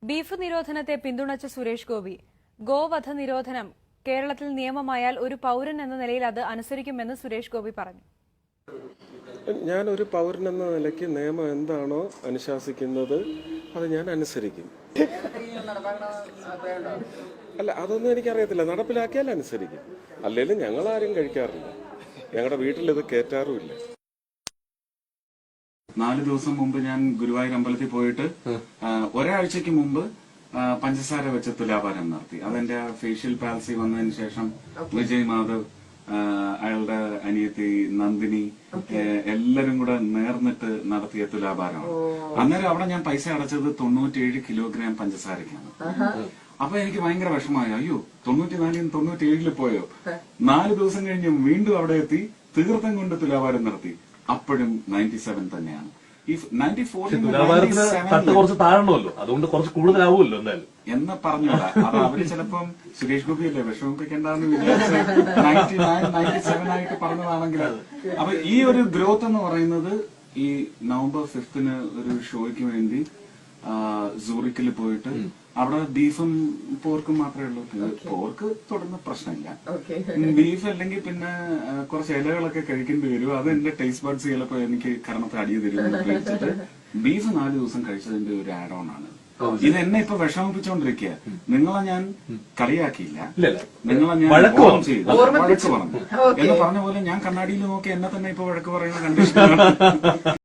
Beef നിരോധനത്തെ പിന്തുണച്ച സുരേഷ് ഗോപി ഗോവധ നിരോധനം കേരളത്തിൽ നിയമമായാൽ ഒരു പൗരൻ എന്ന നിലയിൽ അത് അനുസരിക്കുമെന്ന് സുരേഷ് ഗോപി പറഞ്ഞു. ഞാൻ ഒരു പൗരൻ എന്ന നിലയ്ക്ക് നിയമം എന്താണോ അനുശാസിക്കുന്നത് അത് ഞാൻ അനുസരിക്കും. അല്ല, അതൊന്നും എനിക്കറിയത്തില്ല. നടപ്പിലാക്കിയാൽ അനുസരിക്കും. അല്ലെങ്കിലും ഞങ്ങൾ ആരും കഴിക്കാറില്ല. ഞങ്ങളുടെ വീട്ടിൽ ഇത് കയറ്റാറുമില്ല. 4 ദിവസം മുമ്പ് ഞാൻ ഗുരുവായൂർ അമ്പലത്തിൽ പോയിട്ട് ഒരാഴ്ചക്ക് മുമ്പ് പഞ്ചസാര വെച്ച തുലാഭാരം നടത്തി. അതെന്റെ ഫേഷ്യൽ പാൽസി വന്നതിന് ശേഷം വിജയ് മാധവ്, അയാളുടെ അനിയത്തി നന്ദിനി, എല്ലാരും കൂടെ നേർന്നിട്ട് നടത്തിയ തുലാഭാരമാണ്. അന്നേരം അവിടെ ഞാൻ പൈസ അടച്ചത് 97 കിലോഗ്രാം പഞ്ചസാരക്കാണ്. അപ്പൊ എനിക്ക് ഭയങ്കര വിഷമമായി. അയ്യോ, 94 97 പോയോ? 4 ദിവസം കഴിഞ്ഞ് വീണ്ടും അവിടെ എത്തി തീർത്ഥം കൊണ്ട് തുലാഭാരം നടത്തി. അപ്പോഴും 97 തന്നെയാണ്. ഈ 94 കുറച്ച് താഴണമല്ലോ, അതുകൊണ്ട് കുറച്ച് കൂടുതലാവുമല്ലോ എന്തായാലും എന്ന് പറഞ്ഞൂടാ. അത് അവര് ചിലപ്പം സുരേഷ് ഗോപിയല്ലേ വിഷമിപ്പിക്കേണ്ടെന്ന് വിചാരിച്ച് 99, 97 ആയിട്ട് പറഞ്ഞതാണെങ്കിൽ, അപ്പൊ ഈ ഒരു ഗ്രോത്ത് എന്ന് പറയുന്നത് ഈ നവംബർ 5 ഒരു ഷോയ്ക്ക് വേണ്ടി സൂറിക്കിൽ പോയിട്ട് അവിടെ ബീഫും പോർക്കും മാത്രമേ ഉള്ളൂ. പോർക്ക് തുടർന്ന് പ്രശ്നമില്ല. ബീഫ് അല്ലെങ്കിൽ പിന്നെ കുറച്ച് ഇലകളൊക്കെ കഴിക്കേണ്ടി വരും. അത് എന്റെ ടേസ്റ്റ് ബഡ്സ് ചിലപ്പോ എനിക്ക് കരണത്തെ അടിയ തരും കഴിച്ചിട്ട് ബീഫ് 4 ദിവസം കഴിച്ചതിന്റെ ഒരു ആഡ് ഓൺ ആണ്. ഇത് എന്നെ ഇപ്പൊ വിഷമിപ്പിച്ചോണ്ടിരിക്കുക. നിങ്ങളെ ഞാൻ കളിയാക്കിയില്ല, നിങ്ങളെ ഞാൻ വഴക്ക് പറഞ്ഞു എന്ന് പറഞ്ഞ പോലെ ഞാൻ കണ്ണാടിയിൽ നോക്കി എന്നെ തന്നെ ഇപ്പൊ വഴക്ക് പറയുന്ന കണ്ടീഷനാണ്.